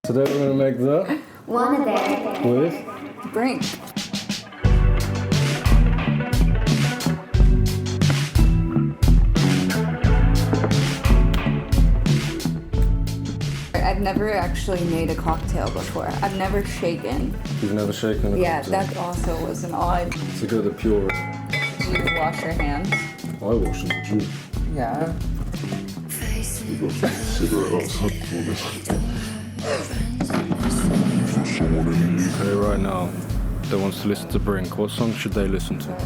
Today we're going to make the WANNABERRY with Brinck. I've never actually made a cocktail before. I've never shaken. You've never shaken a Yeah, cocktail? that also was an odd. To go the pure. Do you wash your hands? I wash them. Do you? Yeah. Someone in the UK right now that wants to listen to Brinck, what song should they listen to?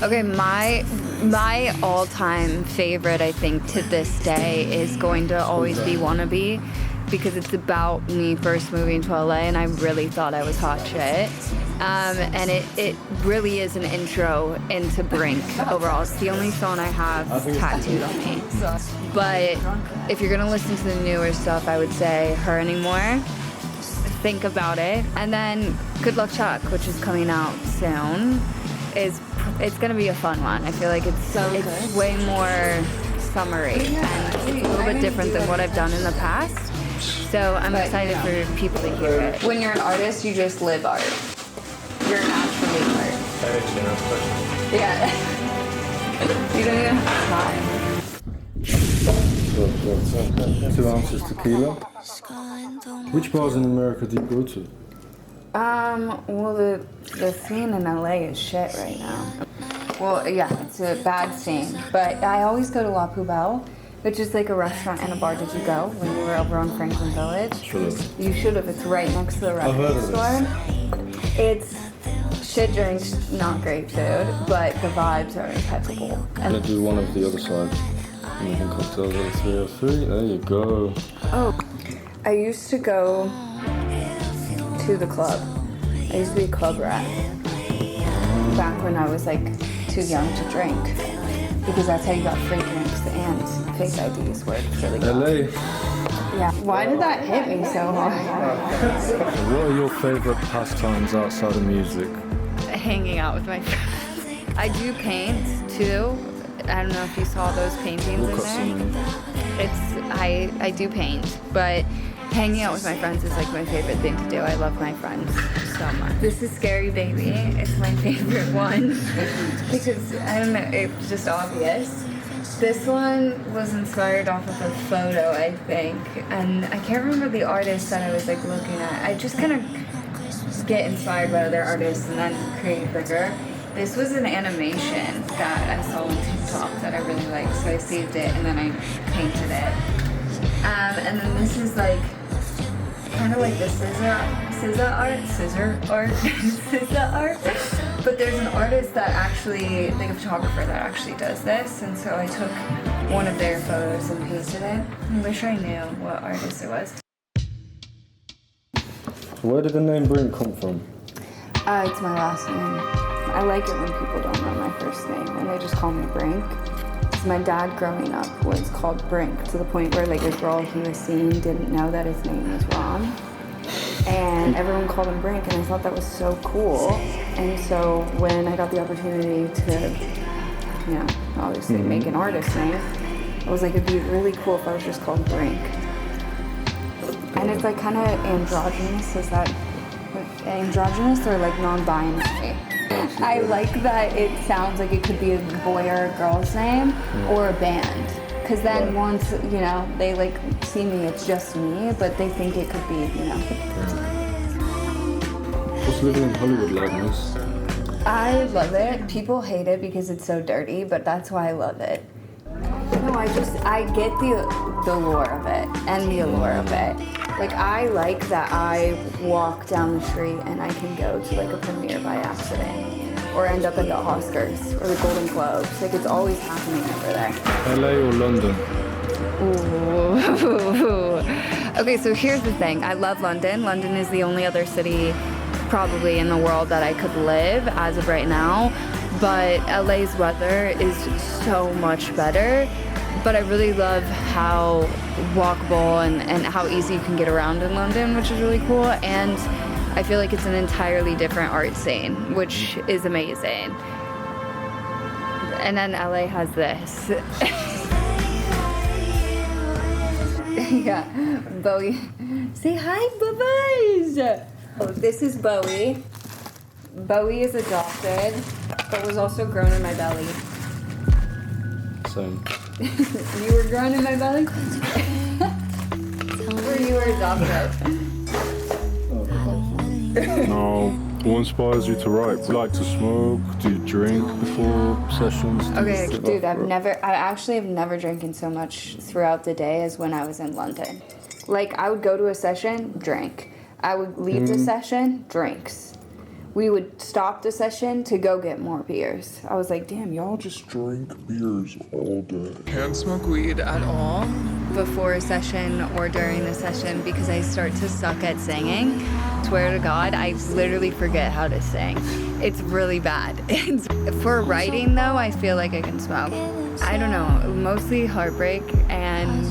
Okay, my all-time favorite, I think, to this day is going to always be Wannabe, because it's about me first moving to LA and I really thought I was hot shit. And it really is an intro into Brinck overall. It's the only song I have tattooed on me. But if you're gonna listen to the newer stuff, I would say Her Anymore, Think About It, and then Good Luck Chuck, which is coming out soon. It's gonna be a fun one. I feel like it's way more summery and it's a little bit different than what I've done in the past. So I'm excited for people to hear it. When you're an artist, you just live art. You're naturally art. Yeah. You don't even have time. 2 ounces tequila. Which bars in America do you go to? Well, the scene in LA is shit right now. Well, yeah, it's a bad scene. But I always go to La Poubelle, which is like a restaurant and a bar. Did you go when you were over on Franklin Village? Should've. You should have. It's right next to the I've heard record of store. It's shit drinks, not great food, but the vibes are impeccable. I'm gonna do one of the other side. Making cocktails at the 303. There you go. Oh, I used to go to the club. I used to be a club rat back when I was like too young to drink, because that's how you got free drinks and fake IDs worked really well. LA. Yeah. Why did that hit me so hard? What are your favorite pastimes outside of music? Hanging out with my friends. I do paint too. I don't know if you saw those paintings We'll in cut there. some. I do paint, but hanging out with my friends is like my favorite thing to do. I love my friends so much. This is Scary Baby. It's my favorite one because, I don't know, it's just obvious. This one was inspired off of a photo, I think, and I can't remember the artist that I was like looking at. I just kind of get inspired by other artists and then create bigger. This was an animation that I saw on TikTok that I really liked, so I saved it and then I painted it. And then this is like kind of like the scissor art. But there's an artist that actually, like a photographer that actually does this, and so I took one of their photos and pasted it. I wish I knew what artist it was. Where did the name Brinck come from? It's my last name. I like it when people don't know my first name and they just call me Brinck. Because my dad growing up was called Brinck, to the point where like a girl he was seeing didn't know that his name was wrong. And everyone called him Brinck, and I thought that was so cool. And so when I got the opportunity to, you know, obviously make an artist name, I was like, it'd be really cool if I was just called Brinck. And it's like kind of androgynous. Is that androgynous or like non-binary? I like that it sounds like it could be a boy or a girl's name or a band. Because then once, you know, they like see me, it's just me, but they think it could be, you know. What's living in Hollywood like, miss? I love it. People hate it because it's so dirty, but that's why I love it. No, I get the lure of it and the allure of it. Like, I like that I walk down the street and I can go to like a premiere by accident, or end up at the Oscars or the Golden Globes. Like, it's always happening over there. LA or London? Ooh. Okay, so here's the thing. I love London. London is the only other city probably in the world that I could live as of right now. But LA's weather is so much better. But I really love how walkable and how easy you can get around in London, which is really cool. And I feel like it's an entirely different art scene, which is amazing. And then LA has this. Yeah, Bowie. Say hi, Bubba's! Oh, this is Bowie. Bowie is adopted, but was also grown in my belly. Same. You were grown in my belly? Or you were adopted? No. What inspires you to write? Do you like to smoke? Do you drink before sessions? Do you Okay, sit dude, up for it? I actually have never drinking so much throughout the day as when I was in London. Like, I would go to a session, drink. I would leave the session, drinks. We would stop the session to go get more beers. I was like, damn, y'all just Drink beers all day. Can't smoke weed at all. before a session or during the session because I start to suck at singing. Swear to God, I literally forget how to sing. It's really bad. For writing though, I feel like I can smoke. I don't know, mostly heartbreak and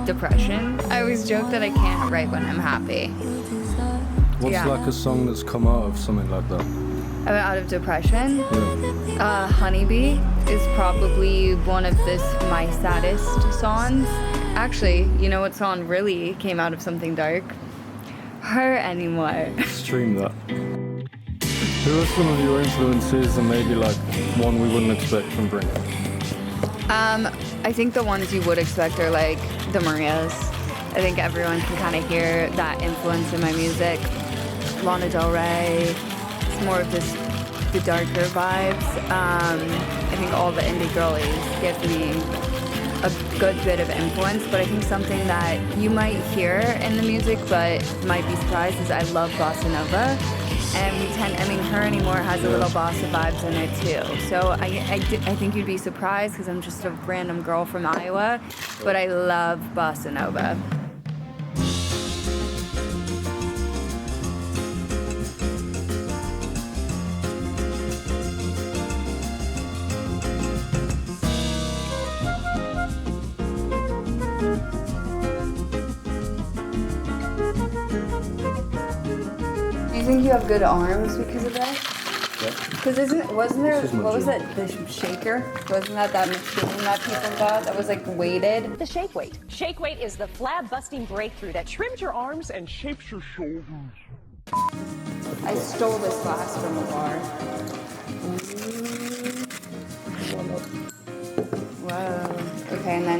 depression. I always joke that I can't write when I'm happy. What's Yeah. like a song that's come out of something like that? Out of depression, Yeah. Honeybee is probably one of my saddest songs. Actually, you know what song really came out of something dark? Her Anymore. Stream that. Who are some of your influences and maybe like one we wouldn't expect from Brinck? I think the ones you would expect are like the Marias. I think everyone can kind of hear that influence in my music. Lana Del Rey. It's more of the darker vibes. I think all the indie girlies give me a good bit of influence, but I think something that you might hear in the music but might be surprised is I love bossa nova. And Her Anymore has a little bossa vibes in it too. So I think you'd be surprised because I'm just a random girl from Iowa, but I love bossa nova. Do you think you have good arms because of that? Because wasn't there, This is my what was gym. it, the shaker? Wasn't that machine that people got that was like weighted? The Shake Weight. Shake Weight is the flab-busting breakthrough that trims your arms and shapes your shoulders. I stole this glass from a bar. Whoa. Okay, and then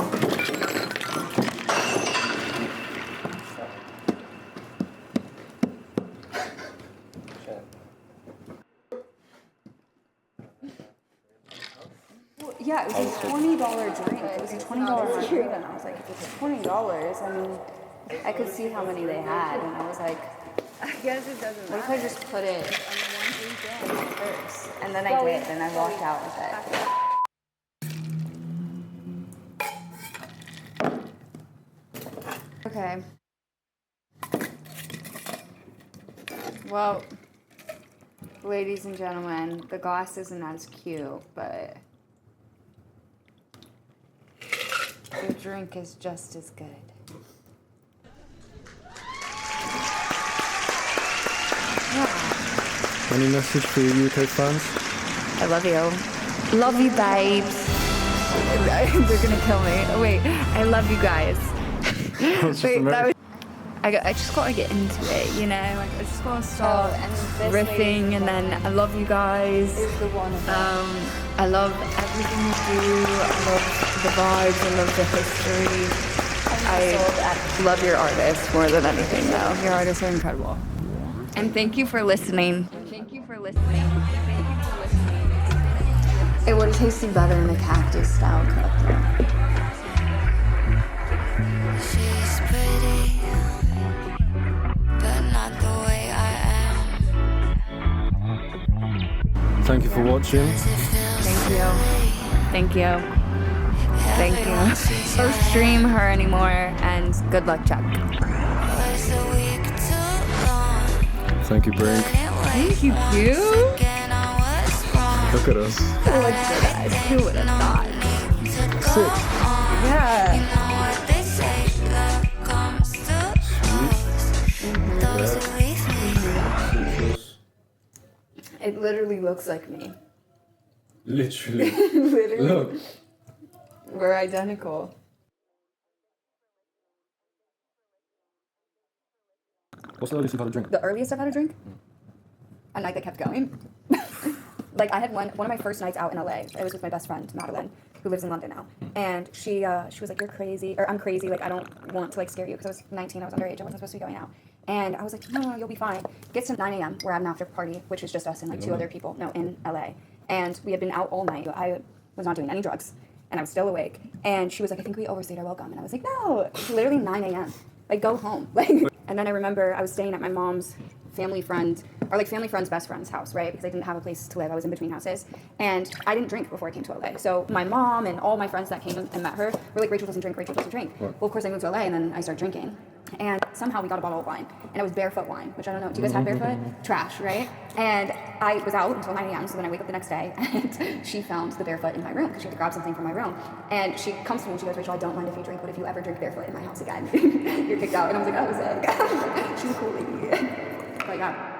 yeah, it was a $20 drink. It was a $20 margarita, and I was like, if it's $20, I mean, I could see how many they had, and I was like, I guess it doesn't matter. What if I just put it in my purse? And then I did, and I walked out with it. Okay. Well, ladies and gentlemen, the glass isn't as cute, but the drink is just as good. Any message for your UK fans? I love you. Love you, babes. They're gonna kill me. Oh, wait, I love you guys. Wait, that was. I just gotta get into it, you know? Like, I just gotta start riffing, and then I love you guys. I love everything you do. I love the vibes. I love the history. I love your artists more than anything, though. Your artists are incredible. And thank you for listening. Thank you for listening. Thank you for listening. It would have tasted better in a cactus style cup, though. She's pretty, but not the way I am. Thank you for watching. Thank you. Thank you. Thank you. Don't stream Her Anymore, and good luck, Chuck. Was a week too long. Thank you, Brinck. Thank you, Q. Again, I was wrong. Look at us. Who would have thought? Sick. Yeah. Know what they say, love comes to those who leave me. It literally looks like me. Literally. Literally. Look. We're identical. What's the earliest you've had a drink? The earliest I've had a drink? A night that kept going. Like, I had one of my first nights out in LA. It was with my best friend, Madeline, who lives in London now. And she was like, you're crazy, or I'm crazy, like, I don't want to, like, scare you, because I was 19, I was underage, I wasn't supposed to be going out. And I was like, no, you'll be fine. Gets to 9 a.m., we're at an after party, which was just us and, like, 2 other people, in LA. And we had been out all night. I was not doing any drugs, and I was still awake. And she was like, I think we overstayed our welcome. And I was like, no, it's literally 9 a.m. Like, go home. Like, and then I remember I was staying at my mom's family friend's best friend's house, right? Because I didn't have a place to live. I was in between houses. And I didn't drink before I came to LA. So my mom and all my friends that came and met her were like, Rachel doesn't drink, Rachel doesn't drink. Right. Well, of course I moved to LA and then I started drinking. And somehow we got a bottle of wine. And it was barefoot wine, which I don't know. Do you guys have barefoot? Trash, right? And I was out until 9 a.m. So then I wake up the next day and she found the barefoot in my room because she had to grab something from my room. And she comes to me and she goes, Rachel, I don't mind if you drink, but if you ever drink barefoot in my house again, you're kicked out. And I was like, oh, sick. She's a cool lady. But yeah.